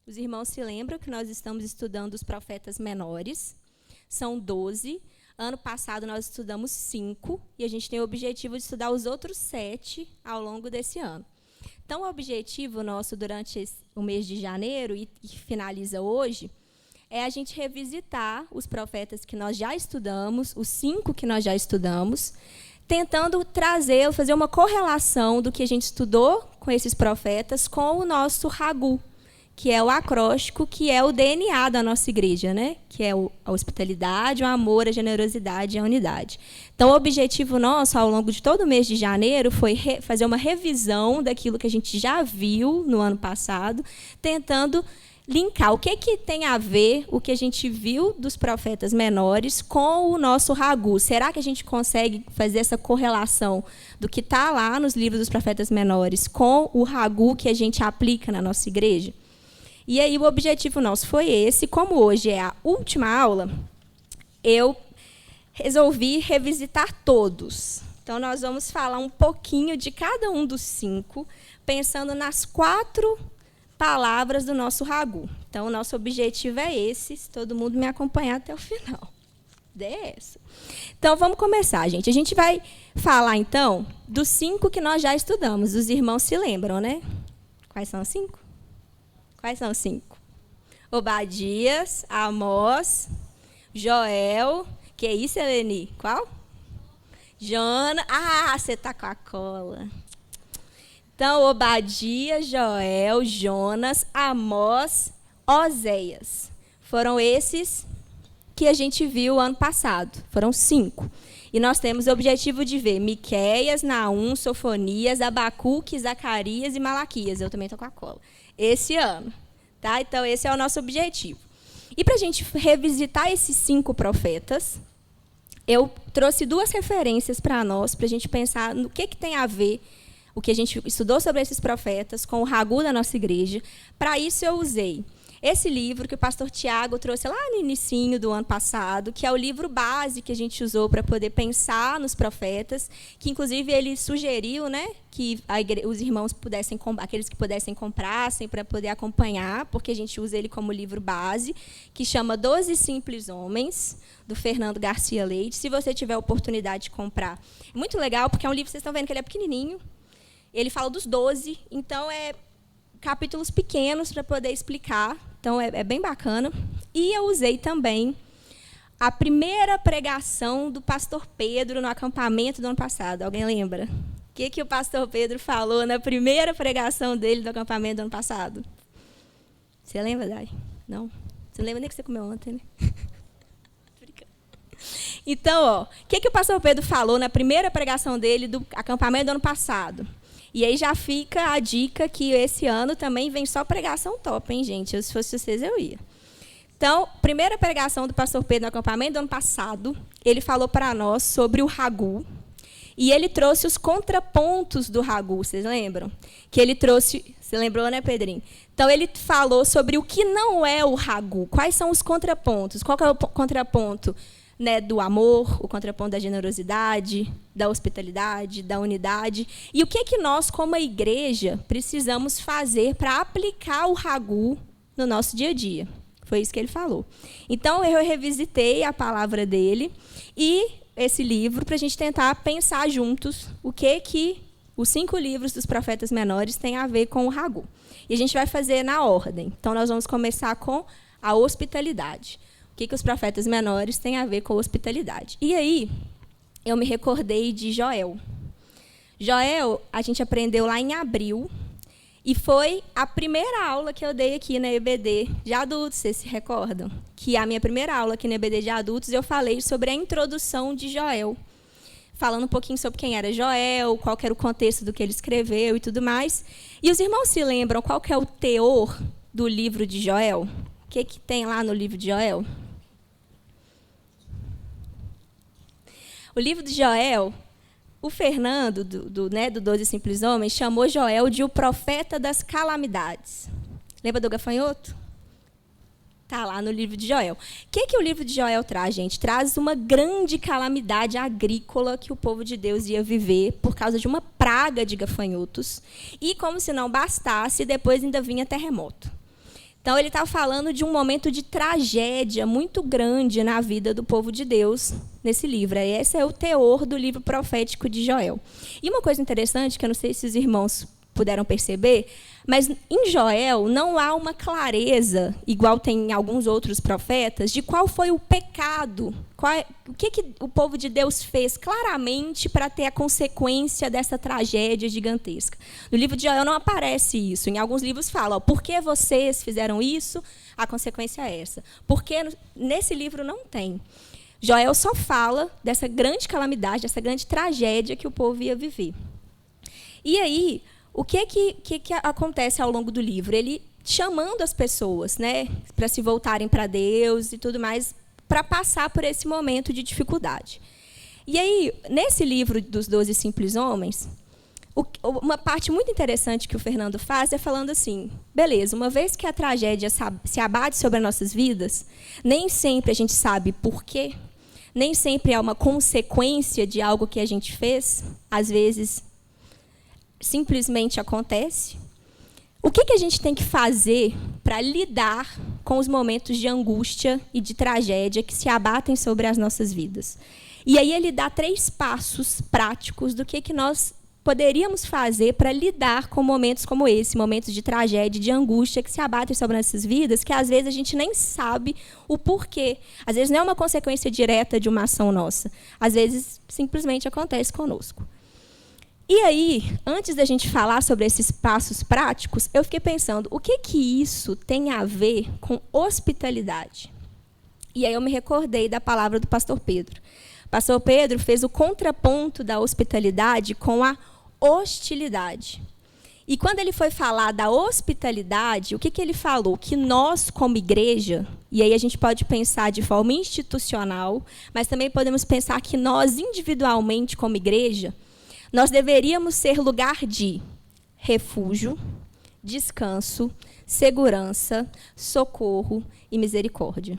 Os irmãos se lembram que nós estamos estudando os profetas menores. São 12. Ano passado nós estudamos 5 e a gente tem o objetivo de estudar os outros 7 ao longo desse ano. Então, o objetivo nosso durante o mês de janeiro, e finaliza hoje, é a gente revisitar os profetas que nós já estudamos, os 5 que nós já estudamos, tentando fazer uma correlação do que a gente estudou com esses profetas com o nosso Hagu, que é o acróstico, que é o DNA da nossa igreja, né? Que é a hospitalidade, o amor, a generosidade e a unidade. Então, o objetivo nosso, ao longo de todo o mês de janeiro, foi fazer uma revisão daquilo que a gente já viu no ano passado, tentando linkar o que tem a ver o que a gente viu dos profetas menores com o nosso Hagu. Será que a gente consegue fazer essa correlação do que está lá nos livros dos profetas menores com o Hagu que a gente aplica na nossa igreja? E aí o objetivo nosso foi esse. Como hoje é a última aula, eu resolvi revisitar todos. Então, nós vamos falar um pouquinho de cada um dos 5, pensando nas 4 palavras do nosso Hagu. Então, o nosso objetivo é esse, se todo mundo me acompanhar até o final. É essa. Então, vamos começar, gente. A gente vai falar, então, dos 5 que nós já estudamos. Os irmãos se lembram, né? Quais são os 5? Quais são os 5? Obadias, Amós, Joel. Que é isso, Eleni? Qual? Jonas. Ah, você está com a cola. Então, Obadias, Joel, Jonas, Amós, Oséias. Foram esses que a gente viu ano passado. Foram 5. E nós temos o objetivo de ver Miqueias, Naum, Sofonias, Abacuque, Zacarias e Malaquias. Eu também estou com a cola. Esse ano. Tá? Então, esse é o nosso objetivo. E para a gente revisitar esses 5 profetas, eu trouxe 2 referências para nós, para a gente pensar no que tem a ver o que a gente estudou sobre esses profetas com o Hagu da nossa igreja. Para isso, eu usei esse livro que o pastor Tiago trouxe lá no inicinho do ano passado, que é o livro base que a gente usou para poder pensar nos profetas, que, inclusive, ele sugeriu, né, que os irmãos pudessem, aqueles que pudessem comprassem para poder acompanhar, porque a gente usa ele como livro base, que chama 12 Simples Homens, do Fernando Garcia Leite. Se você tiver a oportunidade de comprar. É muito legal, porque é um livro, vocês estão vendo que ele é pequenininho, ele fala dos 12, então é capítulos pequenos para poder explicar. Então, é bem bacana. E eu usei também a primeira pregação do pastor Pedro no acampamento do ano passado. Alguém lembra? O que o pastor Pedro falou na primeira pregação dele do acampamento do ano passado? Você lembra, Dai? Não? Você não lembra nem que você comeu ontem, né? Então, ó, o que o pastor Pedro falou na primeira pregação dele do acampamento do ano passado? E aí já fica a dica que esse ano também vem só pregação top, hein, gente? Se fosse vocês, eu ia. Então, primeira pregação do pastor Pedro no acampamento do ano passado, ele falou para nós sobre o Hagu. E ele trouxe os contrapontos do Hagu, vocês lembram? Que ele trouxe, você lembrou, né, Pedrinho? Então, ele falou sobre o que não é o Hagu. Quais são os contrapontos? Qual que é o contraponto? Né, do amor, o contraponto da generosidade, da hospitalidade, da unidade. E o que nós, como a igreja, precisamos fazer para aplicar o Hagu no nosso dia a dia? Foi isso que ele falou. Então, eu revisitei a palavra dele e esse livro para a gente tentar pensar juntos o que os 5 livros dos profetas menores têm a ver com o Hagu. E a gente vai fazer na ordem. Então, nós vamos começar com a hospitalidade. O que os profetas menores têm a ver com hospitalidade. E aí, eu me recordei de Joel. Joel, a gente aprendeu lá em abril, e foi a primeira aula que eu dei aqui na EBD de adultos, vocês se recordam? Que a minha primeira aula aqui na EBD de adultos, eu falei sobre a introdução de Joel, falando um pouquinho sobre quem era Joel, qual que era o contexto do que ele escreveu e tudo mais. E os irmãos se lembram qual que é o teor do livro de Joel? O que tem lá no livro de Joel? O livro de Joel, o Fernando, do 12 Simples Homens, chamou Joel de o profeta das calamidades. Lembra do gafanhoto? Está lá no livro de Joel. O que o livro de Joel traz, gente? Traz uma grande calamidade agrícola que o povo de Deus ia viver por causa de uma praga de gafanhotos. E, como se não bastasse, depois ainda vinha terremoto. Então, ele está falando de um momento de tragédia muito grande na vida do povo de Deus nesse livro. Esse é o teor do livro profético de Joel. E uma coisa interessante, que eu não sei se os irmãos puderam perceber, mas em Joel não há uma clareza, igual tem em alguns outros profetas, de qual foi o pecado, o que o povo de Deus fez claramente para ter a consequência dessa tragédia gigantesca. No livro de Joel não aparece isso. Em alguns livros fala, por que vocês fizeram isso, a consequência é essa. Porque nesse livro não tem. Joel só fala dessa grande calamidade, dessa grande tragédia que o povo ia viver. E aí, o que acontece ao longo do livro? Ele chamando as pessoas, né, para se voltarem para Deus e tudo mais, para passar por esse momento de dificuldade. E aí, nesse livro dos 12 Simples Homens, uma parte muito interessante que o Fernando faz é falando assim, beleza, uma vez que a tragédia se abate sobre as nossas vidas, nem sempre a gente sabe por quê, nem sempre é uma consequência de algo que a gente fez, às vezes simplesmente acontece. O que a gente tem que fazer para lidar com os momentos de angústia e de tragédia que se abatem sobre as nossas vidas? E aí ele dá 3 passos práticos do que nós poderíamos fazer para lidar com momentos como esse, momentos de tragédia, de angústia que se abatem sobre nossas vidas, que às vezes a gente nem sabe o porquê. Às vezes não é uma consequência direta de uma ação nossa. Às vezes simplesmente acontece conosco. E aí, antes da gente falar sobre esses passos práticos, eu fiquei pensando, o que isso tem a ver com hospitalidade? E aí eu me recordei da palavra do pastor Pedro. O pastor Pedro fez o contraponto da hospitalidade com a hostilidade. E quando ele foi falar da hospitalidade, o que ele falou? Que nós, como igreja, e aí a gente pode pensar de forma institucional, mas também podemos pensar que nós, individualmente, como igreja, nós deveríamos ser lugar de refúgio, descanso, segurança, socorro e misericórdia.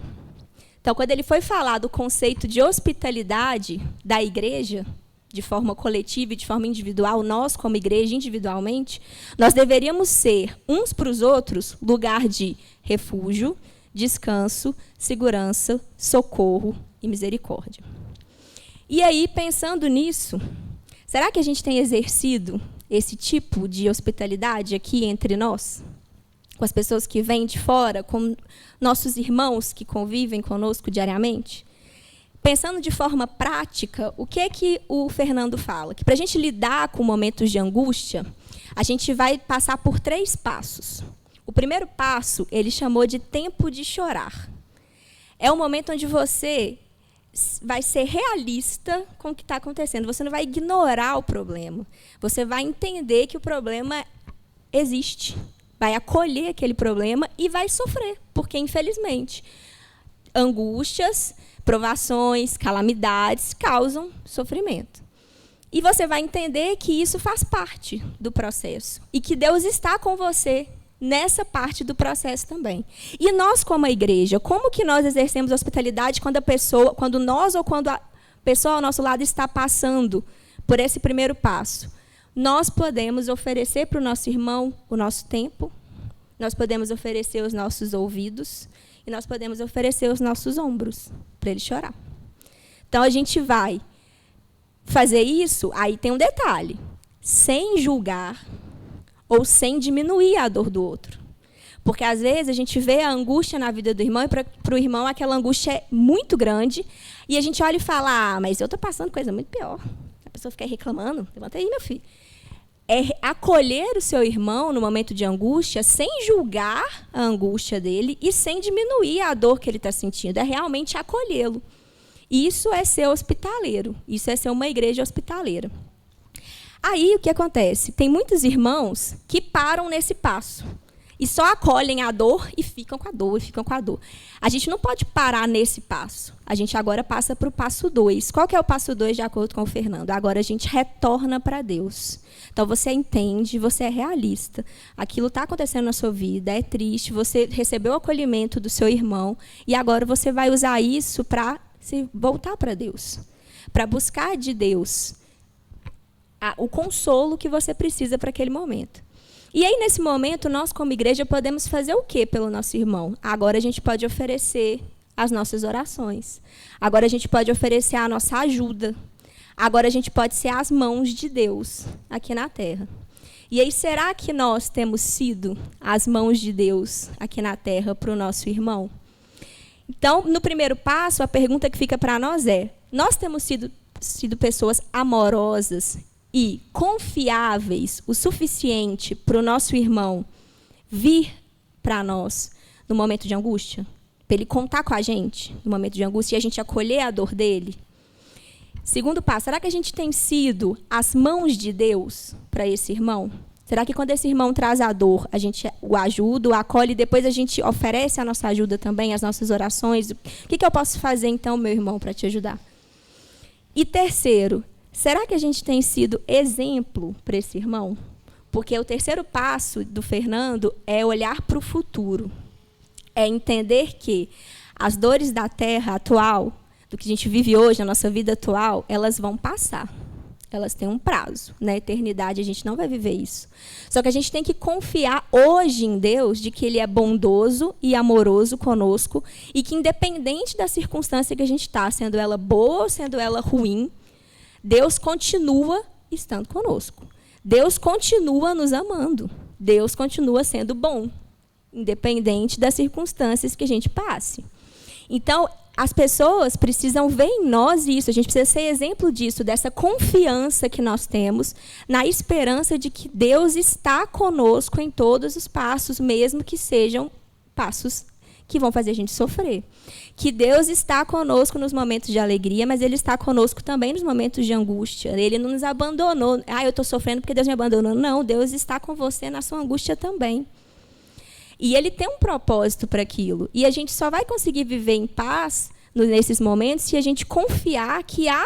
Então, quando ele foi falar do conceito de hospitalidade da igreja, de forma coletiva e de forma individual, nós, como igreja, individualmente, nós deveríamos ser, uns para os outros, lugar de refúgio, descanso, segurança, socorro e misericórdia. E aí, pensando nisso, será que a gente tem exercido esse tipo de hospitalidade aqui entre nós? Com as pessoas que vêm de fora, com nossos irmãos que convivem conosco diariamente? Pensando de forma prática, o que o Fernando fala? Que para a gente lidar com momentos de angústia, a gente vai passar por 3 passos. O primeiro passo, ele chamou de tempo de chorar. É um momento onde você vai ser realista com o que está acontecendo. Você não vai ignorar o problema. Você vai entender que o problema existe. Vai acolher aquele problema e vai sofrer. Porque, infelizmente, angústias, provações, calamidades causam sofrimento. E você vai entender que isso faz parte do processo. E que Deus está com você nessa parte do processo também. E nós, como a igreja, como que nós exercemos hospitalidade quando nós ou quando a pessoa ao nosso lado está passando por esse primeiro passo? Nós podemos oferecer para o nosso irmão o nosso tempo, nós podemos oferecer os nossos ouvidos e nós podemos oferecer os nossos ombros para ele chorar. Então, a gente vai fazer isso, aí tem um detalhe, sem julgar, ou sem diminuir a dor do outro. Porque, às vezes, a gente vê a angústia na vida do irmão e, para o irmão, aquela angústia é muito grande, e a gente olha e fala, mas eu estou passando coisa muito pior. A pessoa fica aí reclamando, levanta aí, meu filho. É acolher o seu irmão no momento de angústia, sem julgar a angústia dele e sem diminuir a dor que ele está sentindo. É realmente acolhê-lo. Isso é ser hospitaleiro. Isso é ser uma igreja hospitaleira. Aí, o que acontece? Tem muitos irmãos que param nesse passo e só acolhem a dor e ficam com a dor, e ficam com a dor. A gente não pode parar nesse passo. A gente agora passa para o passo 2. Qual que é o passo 2, de acordo com o Fernando? Agora a gente retorna para Deus. Então, você entende, você é realista. Aquilo está acontecendo na sua vida, é triste, você recebeu o acolhimento do seu irmão e agora você vai usar isso para se voltar para Deus, para buscar de Deus o consolo que você precisa para aquele momento. E aí, nesse momento, nós, como igreja, podemos fazer o quê pelo nosso irmão? Agora a gente pode oferecer as nossas orações. Agora a gente pode oferecer a nossa ajuda. Agora a gente pode ser as mãos de Deus aqui na terra. E aí, será que nós temos sido as mãos de Deus aqui na terra para o nosso irmão? Então, no primeiro passo, a pergunta que fica para nós é: nós temos sido pessoas amorosas e confiáveis o suficiente para o nosso irmão vir para nós no momento de angústia? Para ele contar com a gente no momento de angústia e a gente acolher a dor dele? Segundo passo, será que a gente tem sido as mãos de Deus para esse irmão? Será que quando esse irmão traz a dor, a gente o ajuda, o acolhe e depois a gente oferece a nossa ajuda também, as nossas orações? O que eu posso fazer então, meu irmão, para te ajudar? E terceiro, será que a gente tem sido exemplo para esse irmão? Porque o terceiro passo do Fernando é olhar para o futuro. É entender que as dores da terra atual, do que a gente vive hoje, na nossa vida atual, elas vão passar. Elas têm um prazo. Na eternidade, a gente não vai viver isso. Só que a gente tem que confiar hoje em Deus de que Ele é bondoso e amoroso conosco e que, independente da circunstância que a gente está, sendo ela boa ou sendo ela ruim, Deus continua estando conosco. Deus continua nos amando. Deus continua sendo bom, independente das circunstâncias que a gente passe. Então, as pessoas precisam ver em nós isso, a gente precisa ser exemplo disso, dessa confiança que nós temos, na esperança de que Deus está conosco em todos os passos, mesmo que sejam passos que vão fazer a gente sofrer. Que Deus está conosco nos momentos de alegria, mas Ele está conosco também nos momentos de angústia. Ele não nos abandonou. Eu estou sofrendo porque Deus me abandonou. Não, Deus está com você na sua angústia também. E Ele tem um propósito para aquilo. E a gente só vai conseguir viver em paz nesses momentos se a gente confiar que há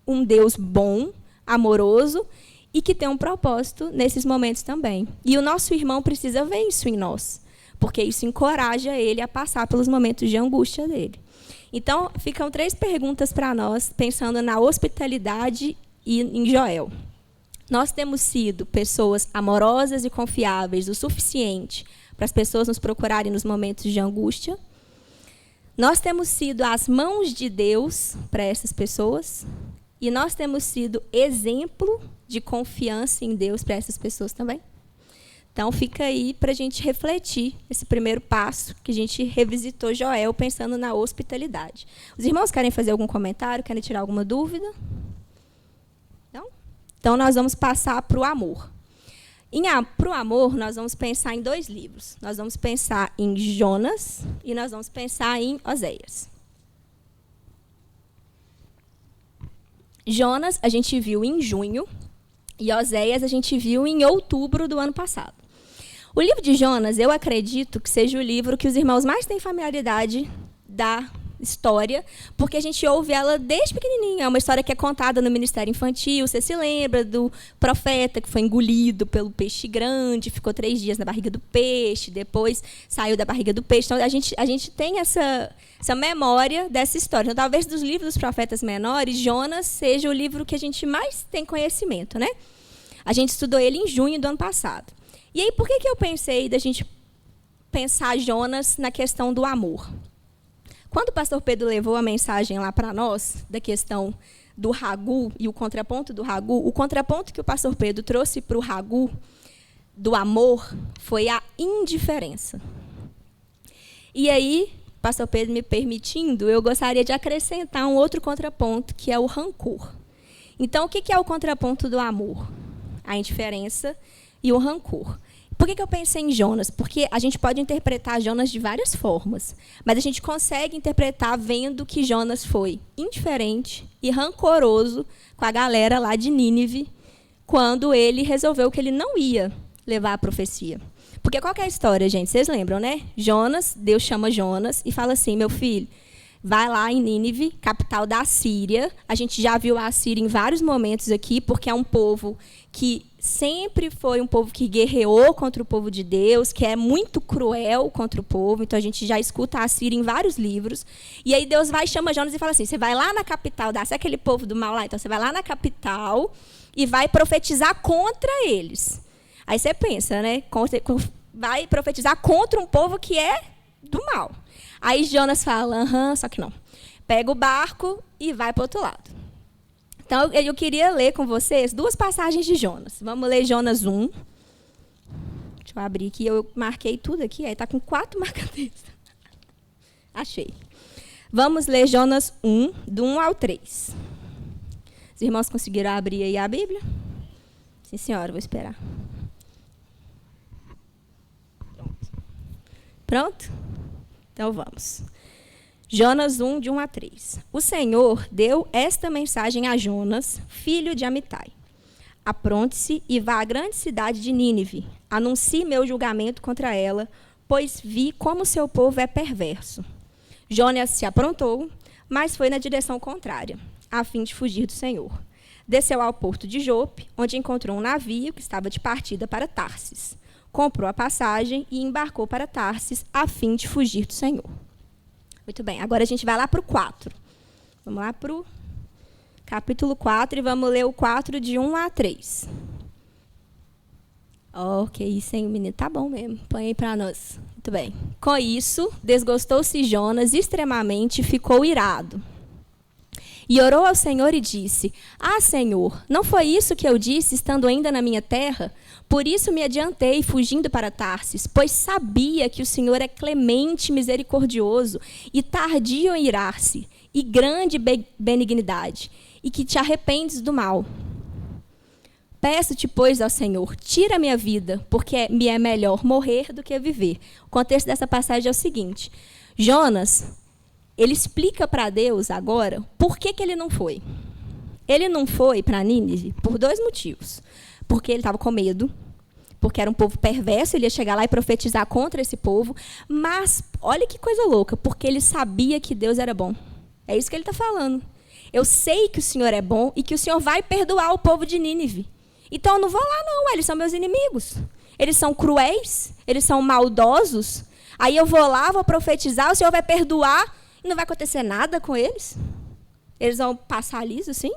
um Deus bom, amoroso, e que tem um propósito nesses momentos também. E o nosso irmão precisa ver isso em nós, porque isso encoraja ele a passar pelos momentos de angústia dele. Então, ficam 3 perguntas para nós, pensando na hospitalidade e em Joel. Nós temos sido pessoas amorosas e confiáveis o suficiente para as pessoas nos procurarem nos momentos de angústia? Nós temos sido as mãos de Deus para essas pessoas? E nós temos sido exemplo de confiança em Deus para essas pessoas também? Então, fica aí para a gente refletir esse primeiro passo, que a gente revisitou Joel pensando na hospitalidade. Os irmãos querem fazer algum comentário? Querem tirar alguma dúvida? Não? Então, nós vamos passar para o amor. Para o amor, nós vamos pensar em 2 livros. Nós vamos pensar em Jonas e nós vamos pensar em Oséias. Jonas a gente viu em junho e Oséias a gente viu em outubro do ano passado. O livro de Jonas, eu acredito que seja o livro que os irmãos mais têm familiaridade da história, porque a gente ouve ela desde pequenininho. É uma história que é contada no ministério infantil. Você se lembra do profeta que foi engolido pelo peixe grande, ficou 3 dias na barriga do peixe, depois saiu da barriga do peixe. Então, a gente tem essa memória dessa história. Então, talvez dos livros dos profetas menores, Jonas seja o livro que a gente mais tem conhecimento, né? A gente estudou ele em junho do ano passado. E aí, por que eu pensei da gente pensar Jonas na questão do amor? Quando o pastor Pedro levou a mensagem lá para nós, da questão do ragu e o contraponto do ragu, o contraponto que o pastor Pedro trouxe para o ragu, do amor, foi a indiferença. E aí, pastor Pedro me permitindo, eu gostaria de acrescentar um outro contraponto, que é o rancor. Então, o que é o contraponto do amor? A indiferença e o rancor. Por que eu pensei em Jonas? Porque a gente pode interpretar Jonas de várias formas, mas a gente consegue interpretar vendo que Jonas foi indiferente e rancoroso com a galera lá de Nínive, quando ele resolveu que ele não ia levar a profecia. Porque qual que é a história, gente? Vocês lembram, né? Jonas, Deus chama Jonas e fala assim: meu filho, vai lá em Nínive, capital da Síria. A gente já viu a Síria em vários momentos aqui, porque é um povo que sempre foi um povo que guerreou contra o povo de Deus, que é muito cruel contra o povo. Então, a gente já escuta a Síria em vários livros. E aí, Deus vai, chama Jonas e fala assim: você vai lá na capital, sabe aquele povo do mal lá? Então, você vai lá na capital e vai profetizar contra eles. Aí você pensa, né? Vai profetizar contra um povo que é do mal. Aí Jonas fala, só que não. Pega o barco e vai para o outro lado. Então, eu queria ler com vocês 2 passagens de Jonas. Vamos ler Jonas 1. Deixa eu abrir aqui, eu marquei tudo aqui, aí está com 4 marca-textos. Achei. Vamos ler Jonas 1, do 1 ao 3. Os irmãos conseguiram abrir aí a Bíblia? Sim, senhora, vou esperar. Pronto? Então, vamos. Jonas 1, de 1 a 3. O Senhor deu esta mensagem a Jonas, filho de Amitai. Apronte-se e vá à grande cidade de Nínive. Anuncie meu julgamento contra ela, pois vi como seu povo é perverso. Jonas se aprontou, mas foi na direção contrária, a fim de fugir do Senhor. Desceu ao porto de Jope, onde encontrou um navio que estava de partida para Tarsis. Comprou a passagem e embarcou para Tarsis, a fim de fugir do Senhor. Muito bem, agora a gente vai lá para o 4. Vamos lá para o capítulo 4 e vamos ler o 4 de 1 a 3. Que isso, hein, menino? Tá bom mesmo. Põe aí para nós. Muito bem. Com isso, desgostou-se Jonas extremamente e ficou irado. E orou ao Senhor e disse, Senhor, não foi isso que eu disse, estando ainda na minha terra? Por isso me adiantei, fugindo para Tarsis, pois sabia que o Senhor é clemente e misericordioso, e tardio em irar-se, e grande benignidade, e que te arrependes do mal. Peço-te, pois, ao Senhor, tira a minha vida, porque me é melhor morrer do que viver. O contexto dessa passagem é o seguinte, Jonas, ele explica para Deus agora por que ele não foi. Ele não foi para Nínive por 2 motivos. Porque ele estava com medo, porque era um povo perverso, ele ia chegar lá e profetizar contra esse povo. Mas, olha que coisa louca, porque ele sabia que Deus era bom. É isso que ele está falando. Eu sei que o Senhor é bom e que o Senhor vai perdoar o povo de Nínive. Então, eu não vou lá, não. Eles são meus inimigos. Eles são cruéis, eles são maldosos. Aí eu vou lá, vou profetizar, o Senhor vai perdoar e não vai acontecer nada com eles. Eles vão passar liso, sim?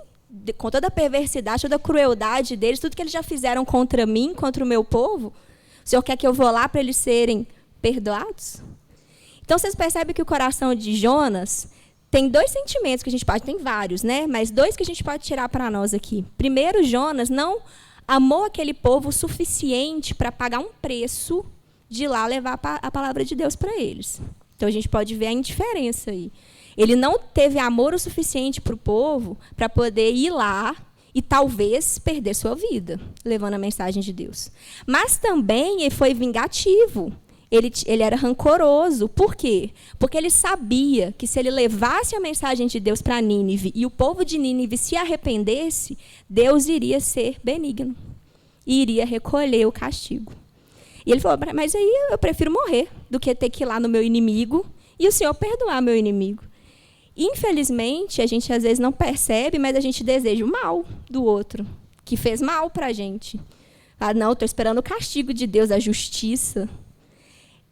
Com toda a perversidade, toda a crueldade deles, tudo que eles já fizeram contra mim, contra o meu povo, o Senhor quer que eu vou lá para eles serem perdoados? Então, vocês percebem que o coração de Jonas tem 2 sentimentos que a gente pode, tem vários, né? Mas 2 que a gente pode tirar para nós aqui. Primeiro, Jonas não amou aquele povo o suficiente para pagar um preço de ir lá levar a palavra de Deus para eles. Então, a gente pode ver a indiferença aí. Ele não teve amor o suficiente para o povo para poder ir lá e talvez perder sua vida, levando a mensagem de Deus. Mas também ele foi vingativo. Ele era rancoroso. Por quê? Porque ele sabia que se ele levasse a mensagem de Deus para Nínive e o povo de Nínive se arrependesse, Deus iria ser benigno e iria recolher o castigo. E ele falou, mas aí eu prefiro morrer do que ter que ir lá no meu inimigo e o Senhor perdoar meu inimigo. Infelizmente, a gente às vezes não percebe, mas a gente deseja o mal do outro, que fez mal para a gente. Não, estou esperando o castigo de Deus, a justiça.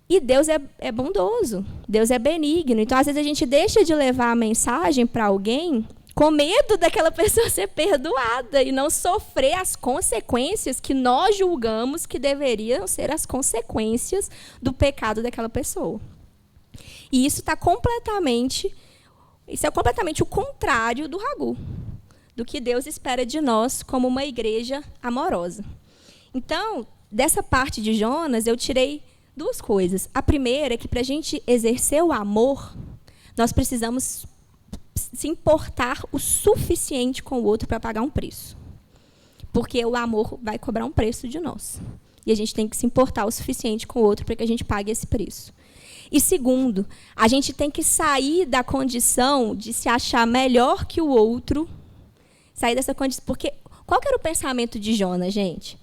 E Deus é bondoso, Deus é benigno. Então, às vezes, a gente deixa de levar a mensagem para alguém com medo daquela pessoa ser perdoada e não sofrer as consequências que nós julgamos que deveriam ser as consequências do pecado daquela pessoa. E isso é completamente o contrário do Ragu, do que Deus espera de nós como uma igreja amorosa. Então, dessa parte de Jonas, eu tirei 2 coisas. A primeira é que, para a gente exercer o amor, nós precisamos se importar o suficiente com o outro para pagar um preço. Porque o amor vai cobrar um preço de nós. E a gente tem que se importar o suficiente com o outro para que a gente pague esse preço. E segundo, a gente tem que sair da condição de se achar melhor que o outro. Sair dessa condição. Porque qual que era o pensamento de Jonas, gente?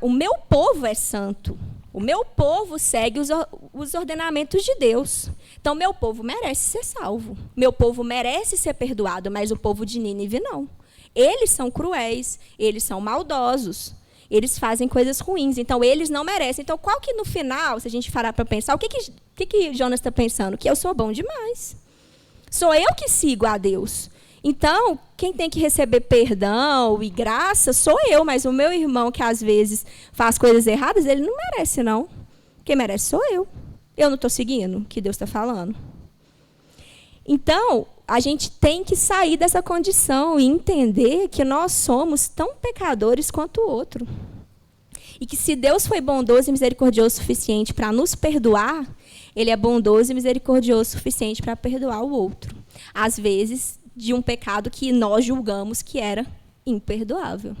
O meu povo é santo. O meu povo segue os ordenamentos de Deus. Então, meu povo merece ser salvo. Meu povo merece ser perdoado, mas o povo de Nínive não. Eles são cruéis, eles são maldosos. Eles fazem coisas ruins, então eles não merecem. Então, qual que no final, se a gente parar para pensar, o que Jonas está pensando? Que eu sou bom demais. Sou eu que sigo a Deus. Então, quem tem que receber perdão e graça sou eu, mas o meu irmão, que às vezes faz coisas erradas, ele não merece, não. Quem merece sou eu. Eu não estou seguindo o que Deus está falando. Então, a gente tem que sair dessa condição e entender que nós somos tão pecadores quanto o outro. E que se Deus foi bondoso e misericordioso o suficiente para nos perdoar, Ele é bondoso e misericordioso o suficiente para perdoar o outro. Às vezes, de um pecado que nós julgamos que era imperdoável.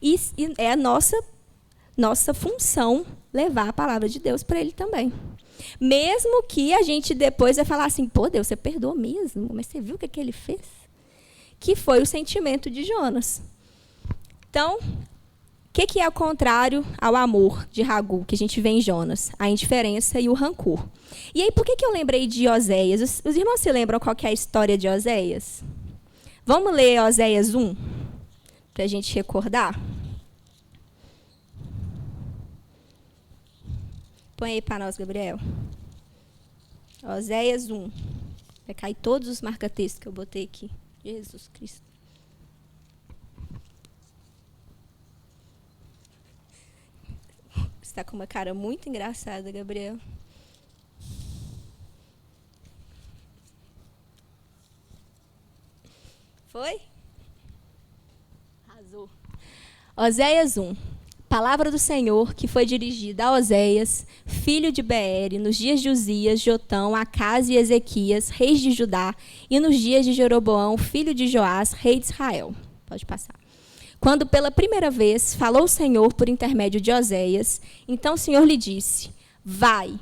E é a nossa função levar a palavra de Deus para Ele também. Mesmo que a gente depois vai falar assim, pô, Deus, você perdoou mesmo? Mas você viu o que ele fez? Que foi o sentimento de Jonas. Então, o que é o contrário ao amor de Ragu, que a gente vê em Jonas? A indiferença e o rancor. E aí, por que eu lembrei de Oséias? Os irmãos se lembram qual que é a história de Oséias? Vamos ler Oséias 1, para a gente recordar? Põe aí para nós, Gabriel. Oséias 1. Vai cair todos os marca-textos que eu botei aqui. Jesus Cristo. Você está com uma cara muito engraçada, Gabriel. Foi? Arrasou. Oséias 1. Palavra do Senhor que foi dirigida a Oséias, filho de Beere, nos dias de Uzias, Jotão, Acás e Ezequias, reis de Judá, e nos dias de Jeroboão, filho de Joás, rei de Israel. Pode passar. Quando pela primeira vez falou o Senhor por intermédio de Oséias, então o Senhor lhe disse, vai,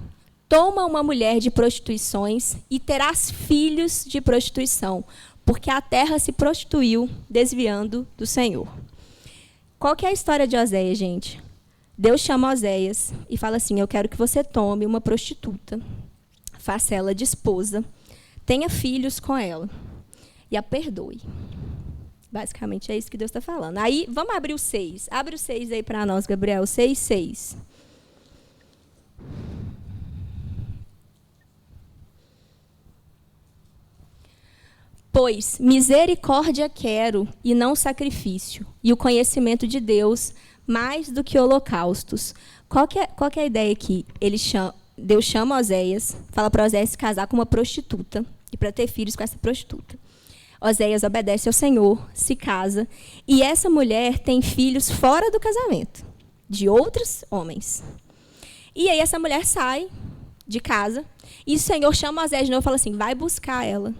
toma uma mulher de prostituições e terás filhos de prostituição, porque a terra se prostituiu, desviando do Senhor. Qual que é a história de Oséias, gente? Deus chama Oséias e fala assim, eu quero que você tome uma prostituta, faça ela de esposa, tenha filhos com ela e a perdoe. Basicamente é isso que Deus está falando. Aí, vamos abrir o 6. Abre o 6 aí para nós, Gabriel. 6:6. Pois misericórdia quero e não sacrifício, e o conhecimento de Deus mais do que holocaustos. Qual que é a ideia aqui? Deus chama Oséias, fala para Oséias se casar com uma prostituta e para ter filhos com essa prostituta. Oséias obedece ao Senhor, se casa, e essa mulher tem filhos fora do casamento, de outros homens. E aí essa mulher sai de casa, e o Senhor chama Oséias de novo e fala assim, vai buscar ela,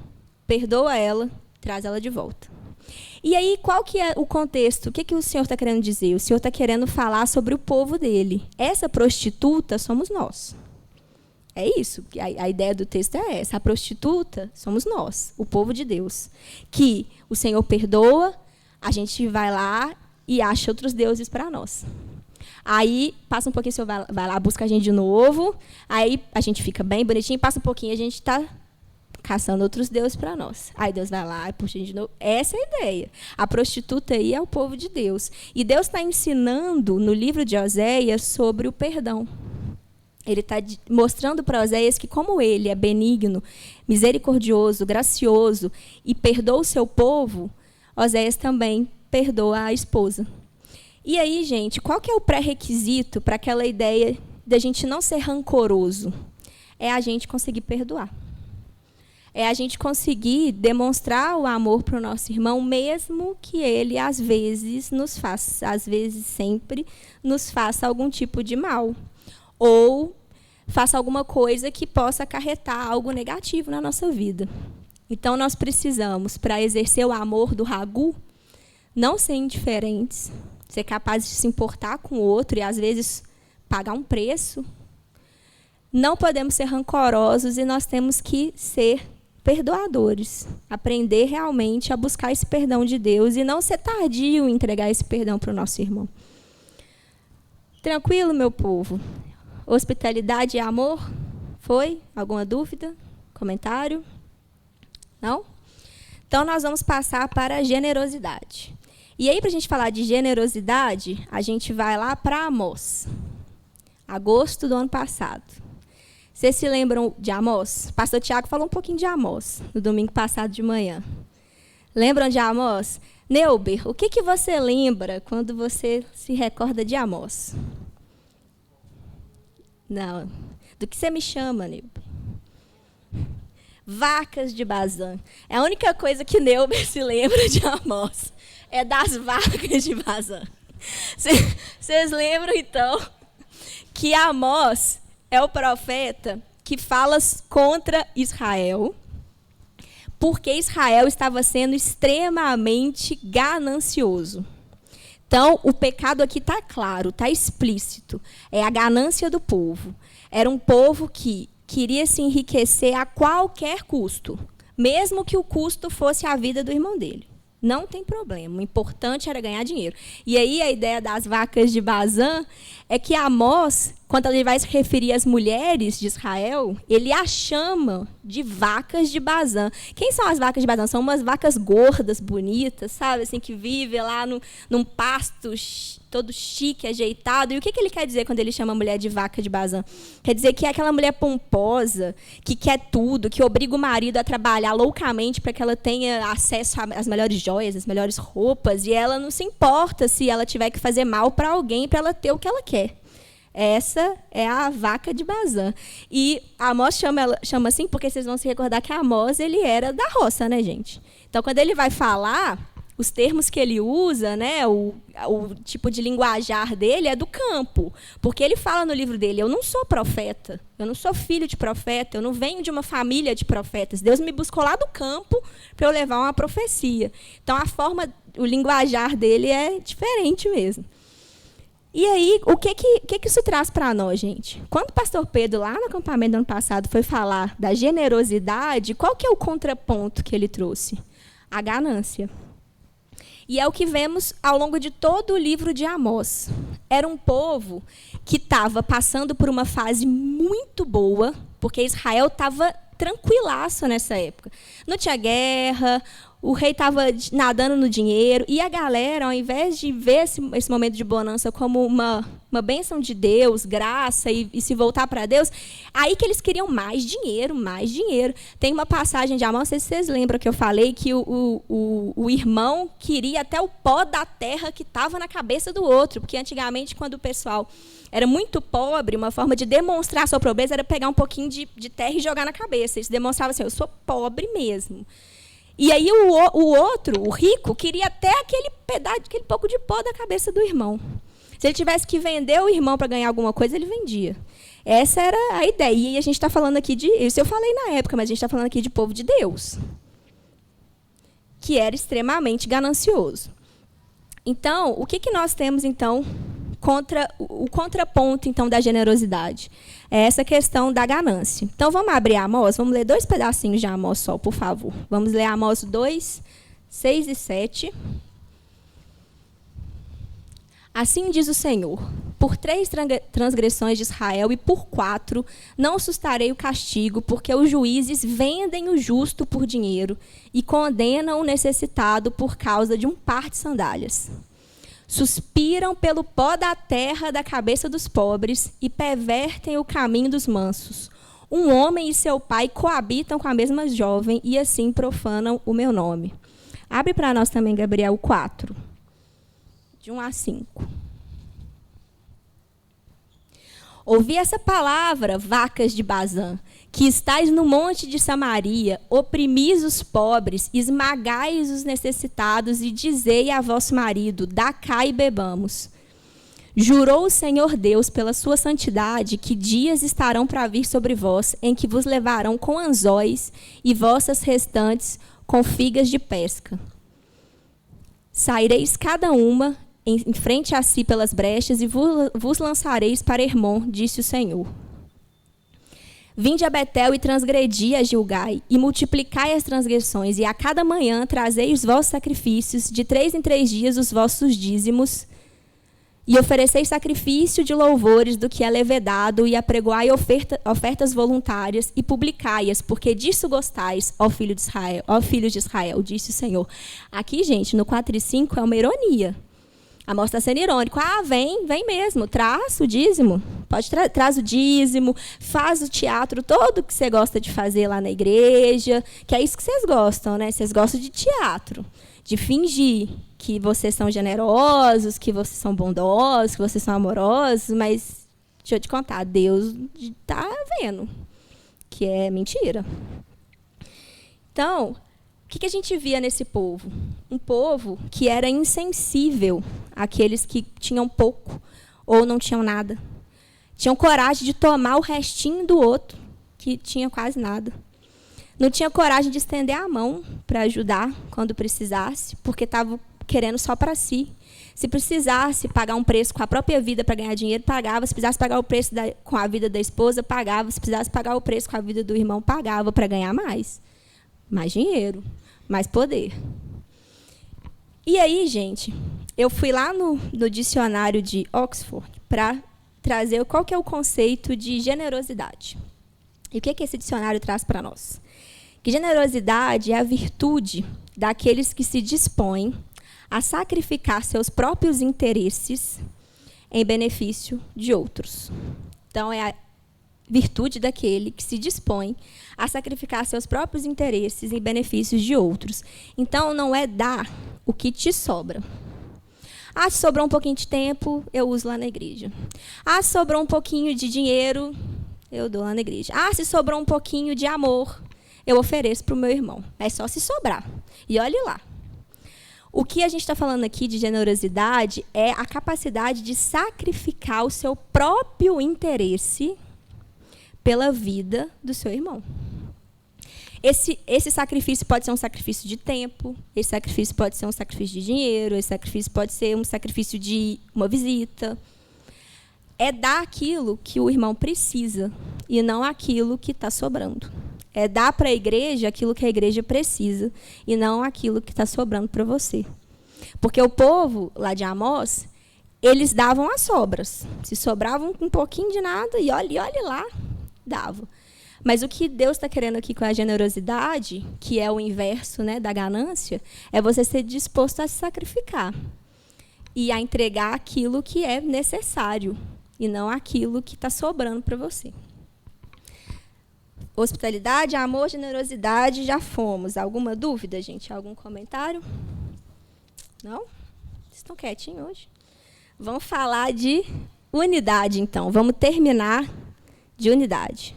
perdoa ela, traz ela de volta. E aí, qual que é o contexto? O que o Senhor está querendo dizer? O Senhor está querendo falar sobre o povo dele. Essa prostituta somos nós. É isso, a ideia do texto é essa. A prostituta somos nós, o povo de Deus. Que o Senhor perdoa, a gente vai lá e acha outros deuses para nós. Aí, passa um pouquinho, o Senhor vai lá, busca a gente de novo, aí a gente fica bem bonitinho, passa um pouquinho, a gente está caçando outros deuses para nós. Aí Deus vai lá e puxa a gente de novo. Essa é a ideia. A prostituta aí é o povo de Deus. E Deus está ensinando no livro de Oséias sobre o perdão. Ele está mostrando para Oséias que como ele é benigno, misericordioso, gracioso e perdoa o seu povo, Oséias também perdoa a esposa. E aí, gente, qual que é o pré-requisito para aquela ideia da gente não ser rancoroso? É a gente conseguir perdoar. É a gente conseguir demonstrar o amor para o nosso irmão, mesmo que ele, às vezes, nos faça, às vezes, sempre, nos faça algum tipo de mal. Ou faça alguma coisa que possa acarretar algo negativo na nossa vida. Então, nós precisamos, para exercer o amor do Ragu, não ser indiferentes, ser capazes de se importar com o outro e, às vezes, pagar um preço. Não podemos ser rancorosos e nós temos que ser perdoadores. Aprender realmente a buscar esse perdão de Deus e não ser tardio em entregar esse perdão para o nosso irmão. Tranquilo, meu povo? Hospitalidade e amor? Foi? Alguma dúvida? Comentário? Não? Então, nós vamos passar para a generosidade. E aí, para a gente falar de generosidade, a gente vai lá para Amós. Agosto do ano passado. Vocês se lembram de Amós? O pastor Tiago falou um pouquinho de Amós no domingo passado de manhã. Lembram de Amós? Neuber, o que você lembra quando você se recorda de Amós? Não. Do que você me chama, Neuber? Vacas de Bazã. É a única coisa que Neuber se lembra de Amós. É das vacas de Bazã. Vocês lembram, então, que Amós é o profeta que fala contra Israel, porque Israel estava sendo extremamente ganancioso. Então, o pecado aqui está claro, está explícito. É a ganância do povo. Era um povo que queria se enriquecer a qualquer custo, mesmo que o custo fosse a vida do irmão dele. Não tem problema, o importante era ganhar dinheiro. E aí a ideia das vacas de Bazã é que Amós, quando ele vai se referir às mulheres de Israel, ele as chama de vacas de Bazã. Quem são as vacas de Bazã? São umas vacas gordas, bonitas, sabe? Assim, que vivem lá num pasto todo chique, ajeitado. E o que ele quer dizer quando ele chama a mulher de vaca de Bazã? Quer dizer que é aquela mulher pomposa, que quer tudo, que obriga o marido a trabalhar loucamente para que ela tenha acesso às melhores joias, às melhores roupas, e ela não se importa se ela tiver que fazer mal para alguém para ela ter o que ela quer. Essa é a vaca de Bazã. E Amós chama assim porque vocês vão se recordar que Amós ele era da roça, né, gente? Então, quando ele vai falar, os termos que ele usa, né, o tipo de linguajar dele é do campo. Porque ele fala no livro dele, eu não sou profeta, eu não sou filho de profeta, eu não venho de uma família de profetas. Deus me buscou lá do campo para eu levar uma profecia. Então, o linguajar dele é diferente mesmo. E aí, o que isso traz para nós, gente? Quando o pastor Pedro, lá no acampamento do ano passado, foi falar da generosidade, qual que é o contraponto que ele trouxe? A ganância. E é o que vemos ao longo de todo o livro de Amós. Era um povo que estava passando por uma fase muito boa, porque Israel estava tranquilaço nessa época. Não tinha guerra, o rei estava nadando no dinheiro, e a galera, ao invés de ver esse momento de bonança como uma bênção de Deus, graça, e se voltar para Deus, aí que eles queriam mais dinheiro, mais dinheiro. Tem uma passagem de Amós, não sei se vocês lembram que eu falei, que o irmão queria até o pó da terra que estava na cabeça do outro, porque antigamente, quando o pessoal era muito pobre, uma forma de demonstrar a sua pobreza era pegar um pouquinho de terra e jogar na cabeça. Isso demonstrava assim, eu sou pobre mesmo. E aí o outro, o rico, queria até aquele pouco de pó da cabeça do irmão. Se ele tivesse que vender o irmão para ganhar alguma coisa, ele vendia. Essa era a ideia. E a gente está falando aqui isso eu falei na época, mas a gente está falando aqui de povo de Deus, que era extremamente ganancioso. Então, o que nós temos, então, o contraponto, então, da generosidade? É essa questão da ganância. Então, vamos abrir Amós, vamos ler 2 pedacinhos de Amós só, por favor. Vamos ler Amós 2, 6 e 7. Assim diz o Senhor, por 3 transgressões de Israel e por 4 não sustarei o castigo, porque os juízes vendem o justo por dinheiro e condenam o necessitado por causa de um par de sandálias. Suspiram pelo pó da terra da cabeça dos pobres e pervertem o caminho dos mansos. Um homem e seu pai coabitam com a mesma jovem e assim profanam o meu nome. Abre para nós também, Gabriel, 4, de 1 a 5. Ouvi essa palavra, vacas de Bazã, que estáis no monte de Samaria, oprimis os pobres, esmagais os necessitados e dizei a vosso marido, dá cá e bebamos. Jurou o Senhor Deus pela sua santidade que dias estarão para vir sobre vós, em que vos levarão com anzóis e vossas restantes com figas de pesca. Saireis cada uma em frente a si pelas brechas e vos lançareis para Hermon, disse o Senhor. Vinde a Betel e transgredi a Gilgai, e multiplicai as transgressões, e a cada manhã trazei os vossos sacrifícios, de 3 em 3 dias os vossos dízimos, e ofereceis sacrifício de louvores do que é levedado, e apregoai ofertas voluntárias, e publicai-as, porque disso gostais, ó filhos de Israel, disse o Senhor. Aqui, gente, no 4 e 5 é uma ironia. Amós está sendo irônico. Vem mesmo, traz o dízimo. Traz o dízimo, faz o teatro todo que você gosta de fazer lá na igreja, que é isso que vocês gostam, né? Vocês gostam de teatro, de fingir que vocês são generosos, que vocês são bondosos, que vocês são amorosos, mas deixa eu te contar, Deus está vendo que é mentira. Então, o que a gente via nesse povo? Um povo que era insensível àqueles que tinham pouco ou não tinham nada. Tinham coragem de tomar o restinho do outro, que tinha quase nada. Não tinha coragem de estender a mão para ajudar quando precisasse, porque estava querendo só para si. Se precisasse pagar um preço com a própria vida para ganhar dinheiro, pagava. Se precisasse pagar o preço com a vida da esposa, pagava. Se precisasse pagar o preço com a vida do irmão, pagava para ganhar mais. Mais dinheiro, mais poder. E aí, gente, eu fui lá no dicionário de Oxford para trazer qual que é o conceito de generosidade. E o que esse dicionário traz para nós? Que generosidade é a virtude daqueles que se dispõem a sacrificar seus próprios interesses em benefício de outros. Então, é a virtude daquele que se dispõe a sacrificar seus próprios interesses em benefícios de outros. Então, não é dar o que te sobra. Se sobrou um pouquinho de tempo, eu uso lá na igreja. Se sobrou um pouquinho de dinheiro, eu dou lá na igreja. Se sobrou um pouquinho de amor, eu ofereço para o meu irmão. É só se sobrar. E olhe lá. O que a gente está falando aqui de generosidade é a capacidade de sacrificar o seu próprio interesse pela vida do seu irmão. Esse sacrifício pode ser um sacrifício de tempo, esse sacrifício pode ser um sacrifício de dinheiro, esse sacrifício pode ser um sacrifício de uma visita. É dar aquilo que o irmão precisa e não aquilo que está sobrando. É dar para a igreja aquilo que a igreja precisa e não aquilo que está sobrando para você. Porque o povo lá de Amós, eles davam as sobras. Se sobravam um pouquinho de nada, e olhe lá, dava. Mas o que Deus está querendo aqui com a generosidade, que é o inverso, né, da ganância, é você ser disposto a se sacrificar e a entregar aquilo que é necessário e não aquilo que está sobrando para você. Hospitalidade, amor, generosidade, já fomos. Alguma dúvida, gente? Algum comentário? Não? Vocês estão quietinhos hoje? Vamos falar de unidade, então. Vamos terminar de unidade.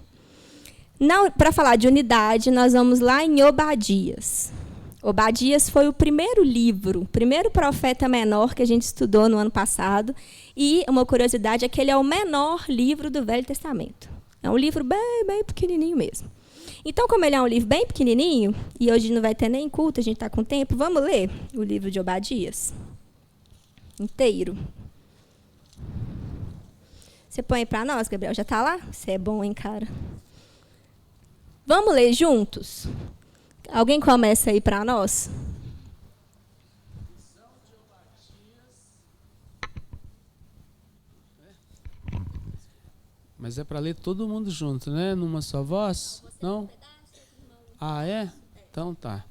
Para falar de unidade, nós vamos lá em Obadias. Obadias foi o primeiro livro, o primeiro profeta menor que a gente estudou no ano passado. E uma curiosidade é que ele é o menor livro do Velho Testamento. É um livro bem pequenininho mesmo. Então, como ele é um livro bem pequenininho, e hoje não vai ter nem culto, a gente está com tempo, vamos ler o livro de Obadias inteiro. Você põe para nós, Gabriel? Já está lá? Você é bom, hein, cara? Vamos ler juntos? Alguém começa aí para nós? Mas é para ler todo mundo junto, né? Numa só voz? Não? É? Então tá.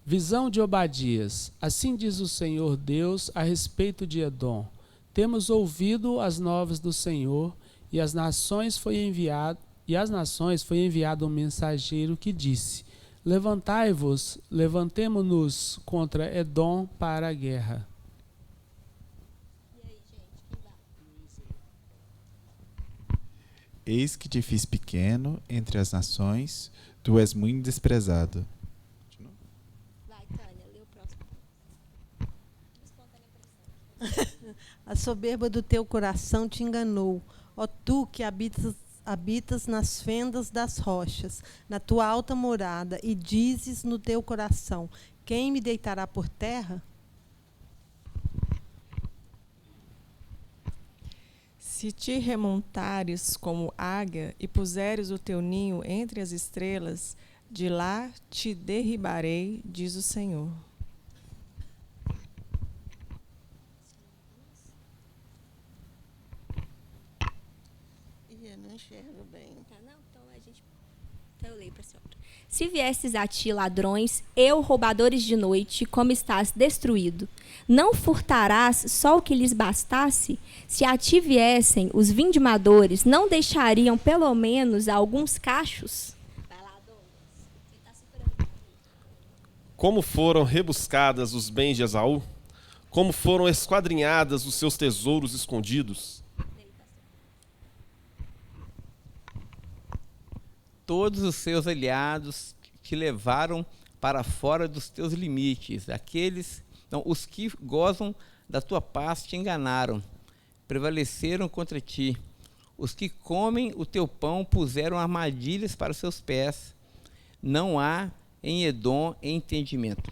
Visão de Obadias. Assim diz o Senhor Deus a respeito de Edom. Temos ouvido as novas do Senhor, e às nações foi enviado um mensageiro que disse: Levantai-vos, levantemo-nos contra Edom para a guerra. Eis que te fiz pequeno entre as nações, tu és muito desprezado. Vai, Tânia, lê o próximo. A soberba do teu coração te enganou, ó tu que habitas nas fendas das rochas, na tua alta morada, e dizes no teu coração: quem me deitará por terra? Se te remontares como águia e puseres o teu ninho entre as estrelas, de lá te derribarei, diz o Senhor. Eu não enxergo bem. Não, então a gente Então eu leio para a senhora. Se viesses a ti, ladrões, eu, roubadores de noite, como estás destruído, não furtarás só o que lhes bastasse? Se a ti viessem os vindimadores, não deixariam pelo menos alguns cachos? Vai lá, Douglas. Você tá superando. Como foram rebuscadas os bens de Esaú? Como foram esquadrinhadas os seus tesouros escondidos? Todos os seus aliados te levaram para fora dos teus limites. Os que gozam da tua paz te enganaram, prevaleceram contra ti. Os que comem o teu pão puseram armadilhas para os seus pés. Não há em Edom entendimento.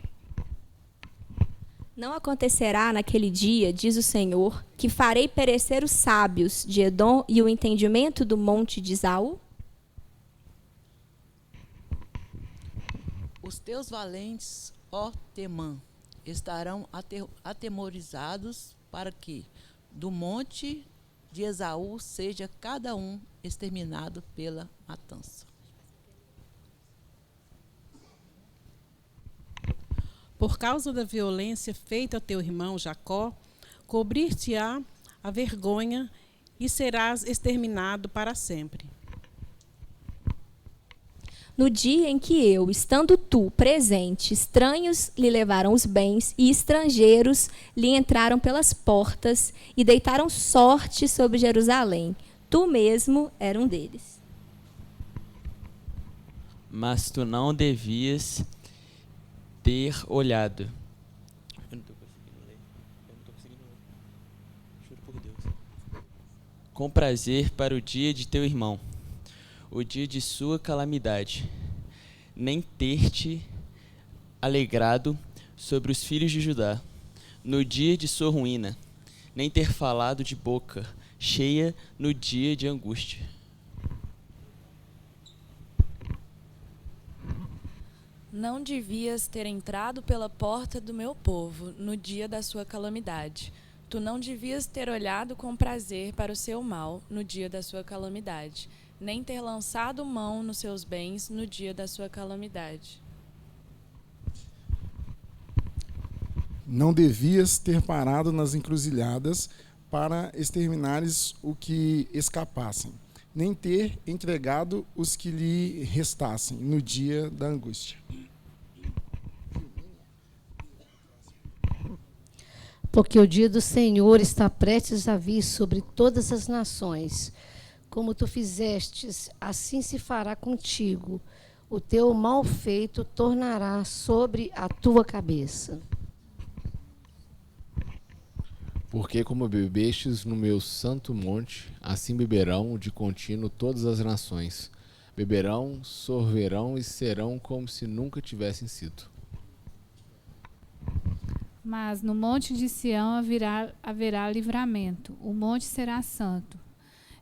Não acontecerá naquele dia, diz o Senhor, que farei perecer os sábios de Edom e o entendimento do monte de Esaú? Os teus valentes, ó Temã, estarão atemorizados para que do monte de Esaú seja cada um exterminado pela matança. Por causa da violência feita ao teu irmão Jacó, cobrir-te-á a vergonha e serás exterminado para sempre. No dia em que eu, estando tu presente, estranhos lhe levaram os bens e estrangeiros lhe entraram pelas portas e deitaram sorte sobre Jerusalém. Tu mesmo era um deles. Mas tu não devias ter olhado. Eu não estou conseguindo ler. Juro por Deus. Com prazer para o dia de teu irmão, o dia de sua calamidade, nem ter-te alegrado sobre os filhos de Judá, no dia de sua ruína, nem ter falado de boca cheia no dia de angústia. Não devias ter entrado pela porta do meu povo no dia da sua calamidade. Tu não devias ter olhado com prazer para o seu mal no dia da sua calamidade, nem ter lançado mão nos seus bens no dia da sua calamidade. Não devias ter parado nas encruzilhadas para exterminares o que escapassem, nem ter entregado os que lhe restassem no dia da angústia. Porque o dia do Senhor está prestes a vir sobre todas as nações. Como tu fizestes, assim se fará contigo. O teu mal feito tornará sobre a tua cabeça. Porque como bebestes no meu santo monte, assim beberão de contínuo todas as nações. Beberão, sorverão e serão como se nunca tivessem sido. Mas no monte de Sião haverá livramento, o monte será santo,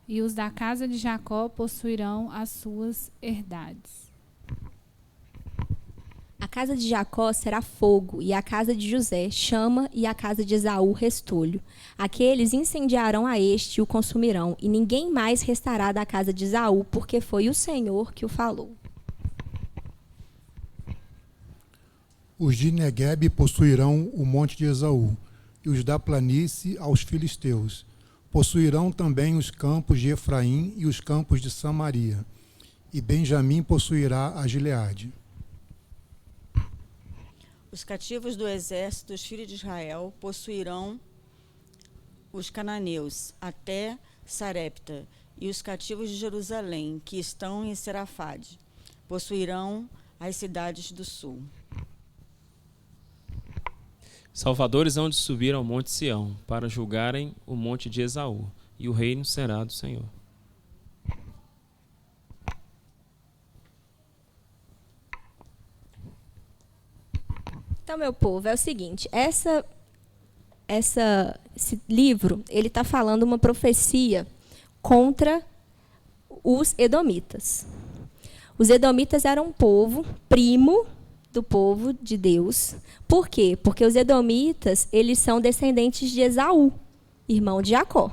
e os da casa de Jacó possuirão as suas herdades. A casa de Jacó será fogo, e a casa de José chama, e a casa de Esaú restolho. Aqueles incendiarão a este e o consumirão, e ninguém mais restará da casa de Esaú, porque foi o Senhor que o falou. Os de Neguebe possuirão o monte de Esaú, e os da planície aos filisteus. Possuirão também os campos de Efraim e os campos de Samaria, e Benjamim possuirá a Gileade. Os cativos do exército dos filhos de Israel possuirão os cananeus até Sarepta, e os cativos de Jerusalém, que estão em Serafade, possuirão as cidades do sul. Salvadores hão de subir ao monte Sião, para julgarem o monte de Esaú, e o reino será do Senhor. Então, meu povo, é o seguinte, esse livro, ele está falando uma profecia contra os edomitas. Os edomitas eram um povo primo do povo de Deus. Por quê? Porque os edomitas, eles são descendentes de Esaú, irmão de Jacó.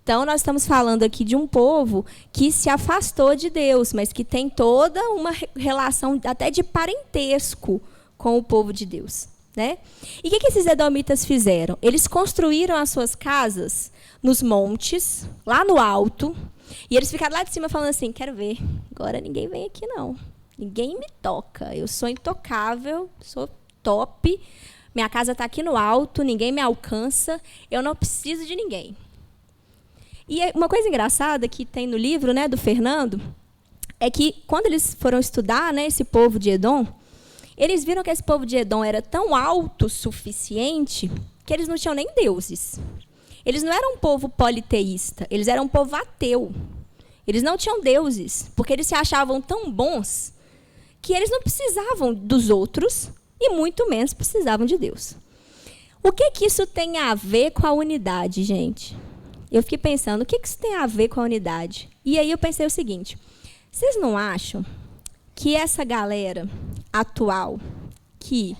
Então, nós estamos falando aqui de um povo que se afastou de Deus, mas que tem toda uma relação até de parentesco com o povo de Deus, né? E o que esses edomitas fizeram? Eles construíram as suas casas nos montes, lá no alto, e eles ficaram lá de cima falando assim, quero ver, agora ninguém vem aqui não, ninguém me toca, eu sou intocável, sou top, minha casa está aqui no alto, ninguém me alcança, eu não preciso de ninguém. E uma coisa engraçada que tem no livro, né, do Fernando, é que quando eles foram estudar, né, esse povo de Edom, eles viram que esse povo de Edom era tão autossuficiente que eles não tinham nem deuses. Eles não eram um povo politeísta, eles eram um povo ateu. Eles não tinham deuses, porque eles se achavam tão bons que eles não precisavam dos outros e muito menos precisavam de Deus. O que isso tem a ver com a unidade, gente? Eu fiquei pensando, o que isso tem a ver com a unidade? E aí eu pensei o seguinte, vocês não acham que essa galera atual, que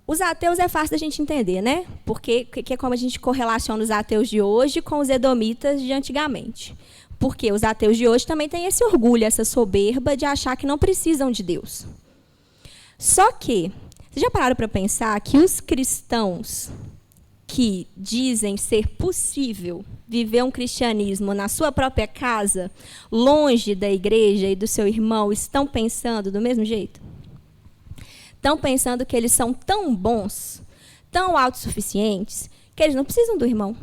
os ateus é fácil da gente entender, né? Porque é como a gente correlaciona os ateus de hoje com os edomitas de antigamente. Porque os ateus de hoje também têm esse orgulho, essa soberba de achar que não precisam de Deus. Só que, vocês já pararam para pensar que os cristãos que dizem ser possível viver um cristianismo na sua própria casa, longe da igreja e do seu irmão, estão pensando do mesmo jeito? Estão pensando que eles são tão bons, tão autossuficientes, que eles não precisam do irmão.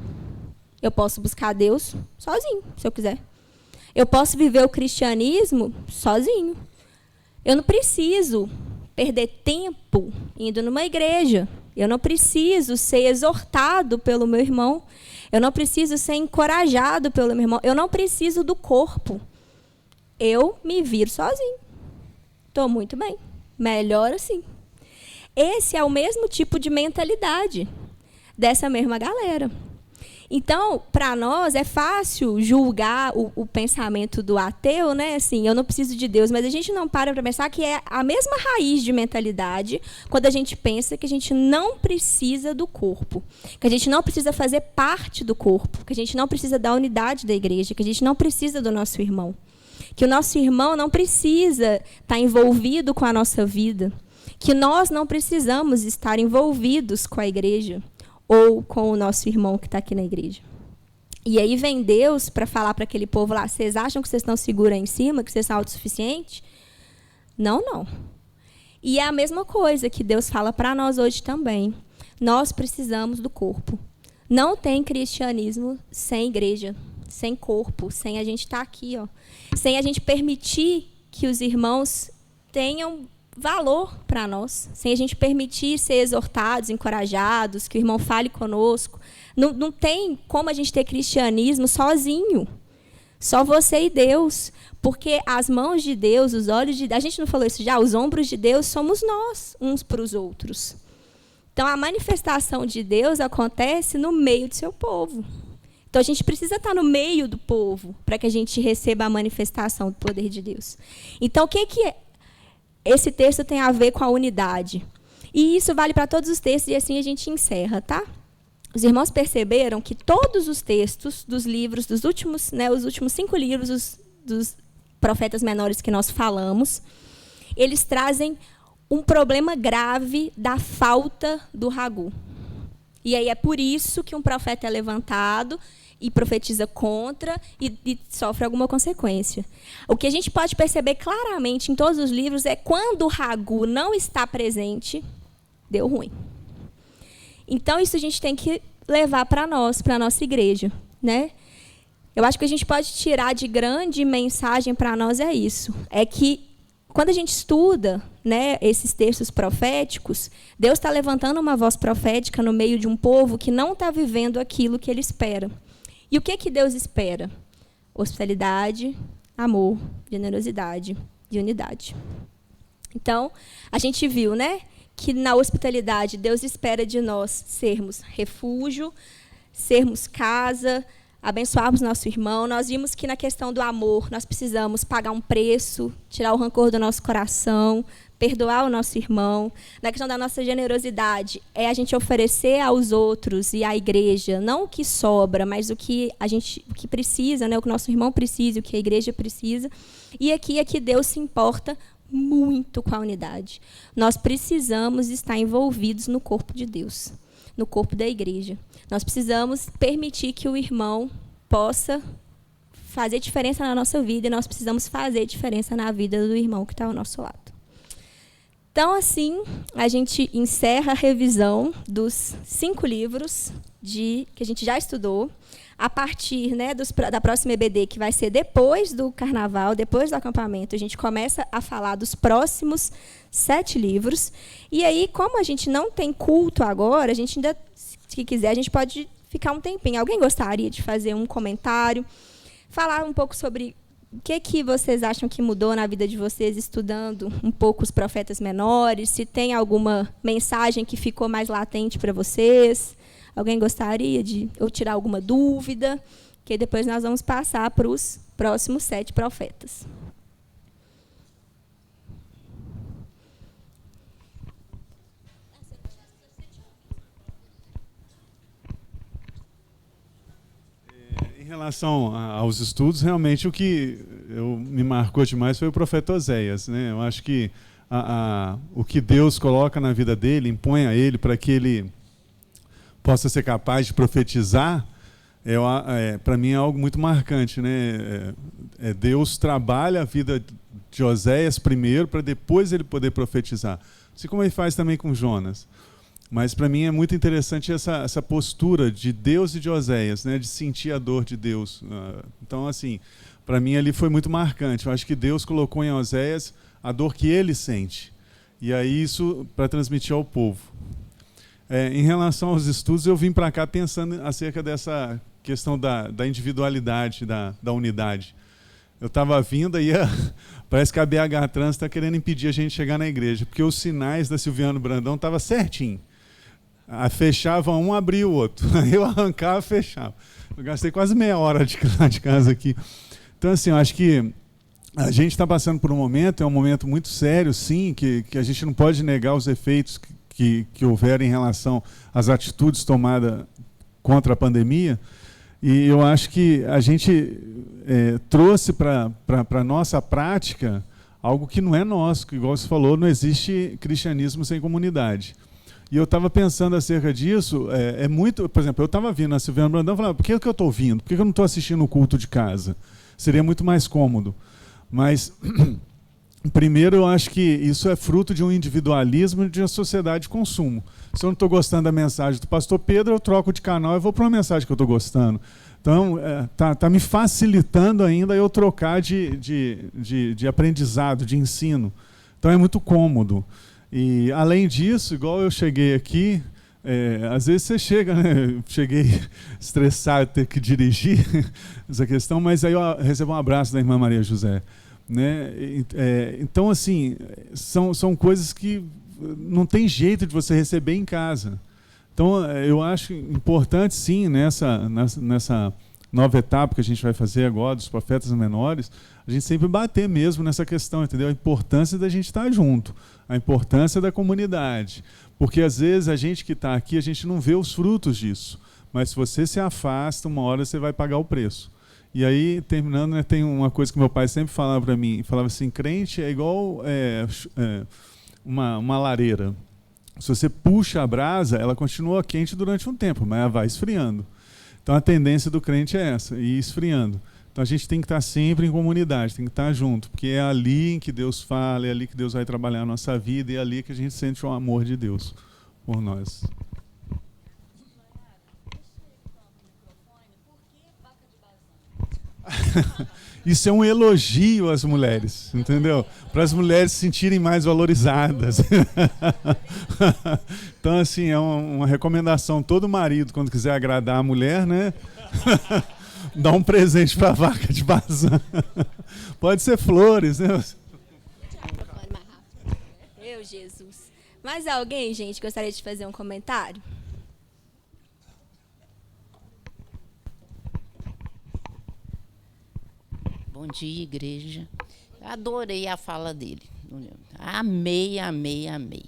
Eu posso buscar Deus sozinho, se eu quiser. Eu posso viver o cristianismo sozinho. Eu não preciso perder tempo indo numa igreja. Eu não preciso ser exortado pelo meu irmão. Eu não preciso ser encorajado pelo meu irmão. Eu não preciso do corpo. Eu me viro sozinho. Estou muito bem. Melhor assim. Esse é o mesmo tipo de mentalidade dessa mesma galera. Então, para nós, é fácil julgar o pensamento do ateu, né? Assim, eu não preciso de Deus, mas a gente não para pensar que é a mesma raiz de mentalidade quando a gente pensa que a gente não precisa do corpo, que a gente não precisa fazer parte do corpo, que a gente não precisa da unidade da igreja, que a gente não precisa do nosso irmão, que o nosso irmão não precisa estar envolvido com a nossa vida, que nós não precisamos estar envolvidos com a igreja ou com o nosso irmão que está aqui na igreja. E aí vem Deus para falar para aquele povo lá, vocês acham que vocês estão seguros aí em cima, que vocês são autossuficientes? Não, não. E é a mesma coisa que Deus fala para nós hoje também. Nós precisamos do corpo. Não tem cristianismo sem igreja, sem corpo, sem a gente estar aqui, ó, sem a gente permitir que os irmãos tenham valor para nós, sem a gente permitir ser exortados, encorajados, que o irmão fale conosco. Não tem como a gente ter cristianismo sozinho. Só você e Deus. Porque as mãos de Deus, os olhos de Deus, a gente não falou isso já? Os ombros de Deus somos nós, uns para os outros. Então, a manifestação de Deus acontece no meio do seu povo. Então, a gente precisa estar no meio do povo para que a gente receba a manifestação do poder de Deus. Então, o que é? Esse texto tem a ver com a unidade. E isso vale para todos os textos, e assim a gente encerra, tá? Os irmãos perceberam que todos os textos dos livros, dos últimos, né, os últimos 5 livros dos profetas menores que nós falamos, eles trazem um problema grave da falta do ragu. E aí é por isso que um profeta é levantado e profetiza contra e sofre alguma consequência. O que a gente pode perceber claramente em todos os livros é quando o ragu não está presente, deu ruim. Então, isso a gente tem que levar para nós, para a nossa igreja, né? Eu acho que a gente pode tirar de grande mensagem para nós é isso. É que, quando a gente estuda, né, esses textos proféticos, Deus está levantando uma voz profética no meio de um povo que não está vivendo aquilo que ele espera. E o que Deus espera? Hospitalidade, amor, generosidade e unidade. Então, a gente viu, né, que na hospitalidade Deus espera de nós sermos refúgio, sermos casa, abençoarmos nosso irmão. Nós vimos que na questão do amor, nós precisamos pagar um preço, tirar o rancor do nosso coração, perdoar o nosso irmão. Na questão da nossa generosidade, é a gente oferecer aos outros e à igreja, não o que sobra, mas o que o que precisa, né? O que o nosso irmão precisa, o que a igreja precisa. E aqui é que Deus se importa muito com a unidade. Nós precisamos estar envolvidos no corpo de Deus, no corpo da igreja. Nós precisamos permitir que o irmão possa fazer diferença na nossa vida, e nós precisamos fazer diferença na vida do irmão que está ao nosso lado. Então, assim, a gente encerra a revisão dos 5 livros que a gente já estudou. A partir, né, da próxima EBD, que vai ser depois do carnaval, depois do acampamento, a gente começa a falar dos próximos 7 livros. E aí, como a gente não tem culto agora, a gente ainda, se quiser, a gente pode ficar um tempinho. Alguém gostaria de fazer um comentário, falar um pouco sobre o que vocês acham que mudou na vida de vocês estudando um pouco os profetas menores? Se tem alguma mensagem que ficou mais latente para vocês? Alguém gostaria de ou tirar alguma dúvida? Que depois nós vamos passar para os próximos 7 profetas. Em relação aos estudos, realmente o que me marcou demais foi o profeta Oséias, né? Eu acho que o que Deus coloca na vida dele, impõe a ele para que ele possa ser capaz de profetizar, para mim é algo muito marcante, né? Deus trabalha a vida de Oséias primeiro, para depois ele poder profetizar. Assim como ele faz também com Jonas. Mas para mim é muito interessante essa postura de Deus e de Oséias, né? De sentir a dor de Deus. Então, assim, para mim ali foi muito marcante. Eu acho que Deus colocou em Oséias a dor que ele sente. E aí isso para transmitir ao povo. Em relação aos estudos, eu vim para cá pensando acerca dessa questão da individualidade, da unidade. Eu estava vindo e parece que a BH Trans está querendo impedir a gente de chegar na igreja, porque os sinais da Silviano Brandão estavam certinho. Fechava um, abria o outro. Aí eu arrancava, fechava. Eu gastei quase meia hora de casa aqui. Então, assim, eu acho que a gente está passando por um momento, é um momento muito sério, sim, que a gente não pode negar os efeitos que houveram em relação às atitudes tomadas contra a pandemia. E eu acho que a gente trouxe para a nossa prática algo que não é nosso, que, igual você falou, não existe cristianismo sem comunidade. E eu estava pensando acerca disso, muito... Por exemplo, eu estava vindo a Silviano Brandão e falava, por que eu estou vindo? Por que eu não estou assistindo o culto de casa? Seria muito mais cômodo. Mas, primeiro, eu acho que isso é fruto de um individualismo e de uma sociedade de consumo. Se eu não estou gostando da mensagem do pastor Pedro, eu troco de canal e vou para uma mensagem que eu estou gostando. Então, tá me facilitando ainda eu trocar de aprendizado, de ensino. Então, é muito cômodo. E, além disso, igual eu cheguei aqui, às vezes você chega, né? Cheguei estressado, ter que dirigir essa questão, mas aí eu recebo um abraço da irmã Maria José. Né? Então, assim, são coisas que não tem jeito de você receber em casa. Então, eu acho importante, sim, nessa nova etapa que a gente vai fazer agora, dos profetas menores, a gente sempre bater mesmo nessa questão, entendeu? A importância da gente estar junto, a importância da comunidade. Porque, às vezes, a gente que está aqui, a gente não vê os frutos disso. Mas, se você se afasta, uma hora você vai pagar o preço. E aí, terminando, né, tem uma coisa que meu pai sempre falava para mim, falava assim, crente é igual uma lareira. Se você puxa a brasa, ela continua quente durante um tempo, mas ela vai esfriando. Então a tendência do crente é essa, ir esfriando. Então a gente tem que estar sempre em comunidade, tem que estar junto, porque é ali que Deus fala, é ali que Deus vai trabalhar a nossa vida, e é ali que a gente sente o amor de Deus por nós. Isso é um elogio às mulheres, entendeu? Para as mulheres se sentirem mais valorizadas. Então, assim, é uma recomendação. Todo marido, quando quiser agradar a mulher, né? Dá um presente para a vaca de Bazã. Pode ser flores, né? Meu Jesus. Mais alguém, gente, gostaria de fazer um comentário? Bom dia, igreja. Adorei a fala dele. Amei, amei, amei.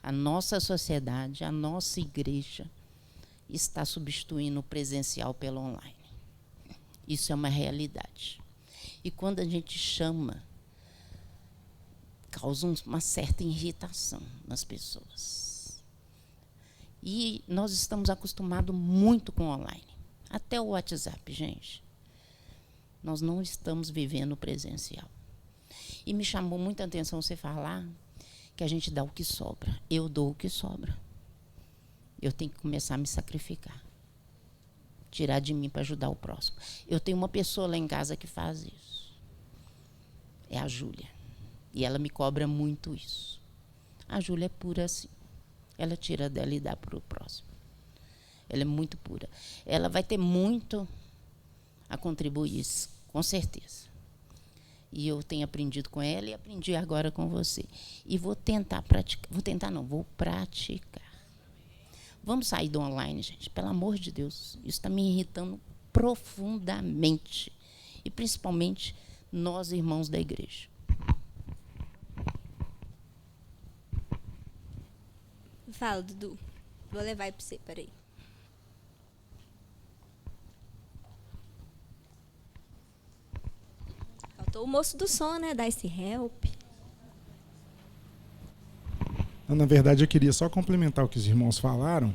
A nossa sociedade, a nossa igreja está substituindo o presencial pelo online. Isso é uma realidade. E quando a gente chama, causa uma certa irritação nas pessoas. E nós estamos acostumados muito com o online. Até o WhatsApp, gente. Nós não estamos vivendo o presencial. E me chamou muita atenção você falar que a gente dá o que sobra. Eu dou o que sobra. Eu tenho que começar a me sacrificar. Tirar de mim para ajudar o próximo. Eu tenho uma pessoa lá em casa que faz isso. É a Júlia. E ela me cobra muito isso. A Júlia é pura assim. Ela tira dela e dá para o próximo. Ela é muito pura. Ela vai ter muito a contribuir, com certeza. E eu tenho aprendido com ela e aprendi agora com você. E vou tentar praticar. Vou praticar. Vamos sair do online, gente. Pelo amor de Deus. Isso está me irritando profundamente. E principalmente nós, irmãos da igreja. Fala, Dudu. Vou levar aí para você, peraí. Faltou o moço do som, né? Dar esse help. Na verdade, eu queria só complementar o que os irmãos falaram,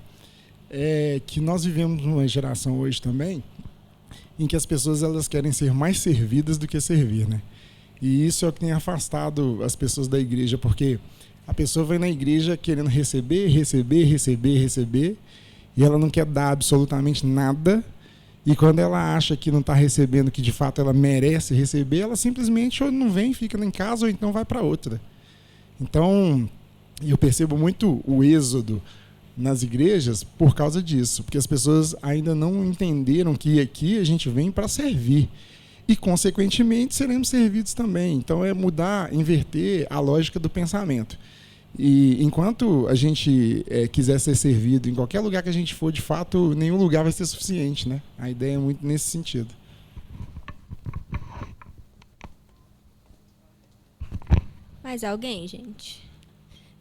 que nós vivemos numa geração hoje também em que as pessoas elas querem ser mais servidas do que servir, né? E isso é o que tem afastado as pessoas da igreja, porque a pessoa vai na igreja querendo receber, e ela não quer dar absolutamente nada. E quando ela acha que não está recebendo, que de fato ela merece receber, ela simplesmente ou não vem, fica em casa, ou então vai para outra. Então, eu percebo muito o êxodo nas igrejas por causa disso, porque as pessoas ainda não entenderam que aqui a gente vem para servir. E, consequentemente, seremos servidos também. Então, é mudar, inverter a lógica do pensamento. E enquanto a gente quiser ser servido em qualquer lugar que a gente for, de fato, nenhum lugar vai ser suficiente, né? A ideia é muito nesse sentido. Mais alguém, gente?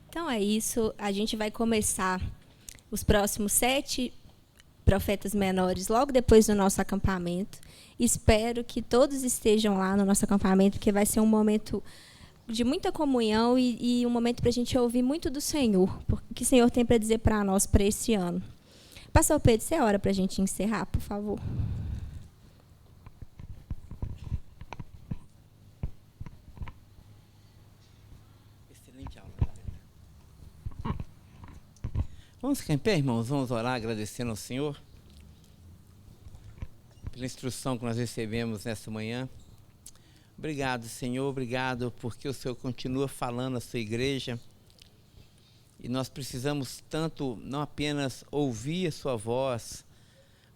Então é isso. A gente vai começar os próximos 7 profetas menores logo depois do nosso acampamento. Espero que todos estejam lá no nosso acampamento, porque vai ser um momento de muita comunhão e um momento para a gente ouvir muito do Senhor, o que o Senhor tem para dizer para nós para esse ano. Pastor Pedro, você é hora para a gente encerrar, por favor. Excelente aula. Vamos ficar em pé, irmãos? Vamos orar agradecendo ao Senhor pela instrução que nós recebemos nessa manhã. Obrigado, Senhor, obrigado porque o Senhor continua falando à sua igreja e nós precisamos tanto não apenas ouvir a sua voz,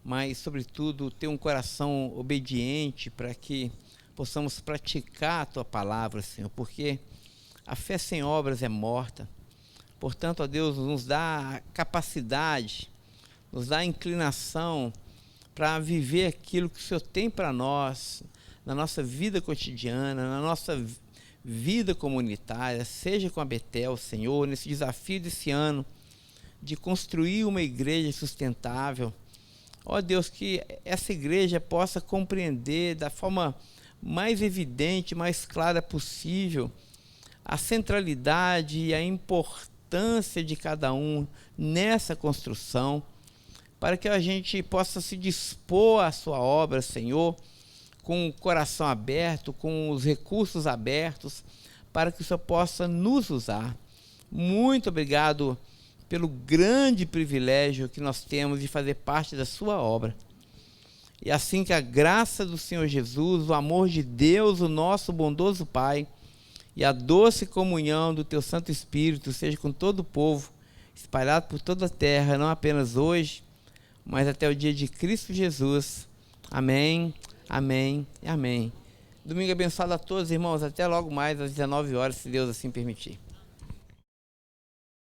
mas sobretudo ter um coração obediente para que possamos praticar a tua palavra, Senhor, porque a fé sem obras é morta. Portanto, ó Deus, nos dá a capacidade, nos dá a inclinação para viver aquilo que o Senhor tem para nós, na nossa vida cotidiana, na nossa vida comunitária, seja com a Betel, Senhor, nesse desafio desse ano de construir uma igreja sustentável. Ó Deus, que essa igreja possa compreender da forma mais evidente, mais clara possível a centralidade e a importância de cada um nessa construção, para que a gente possa se dispor à sua obra, Senhor, com o coração aberto, com os recursos abertos, para que o Senhor possa nos usar. Muito obrigado pelo grande privilégio que nós temos de fazer parte da sua obra. E assim que a graça do Senhor Jesus, o amor de Deus, o nosso bondoso Pai, e a doce comunhão do Teu Santo Espírito seja com todo o povo, espalhado por toda a terra, não apenas hoje, mas até o dia de Cristo Jesus. Amém. Amém e amém. Domingo abençoado a todos, irmãos. Até logo mais às 19 horas, se Deus assim permitir.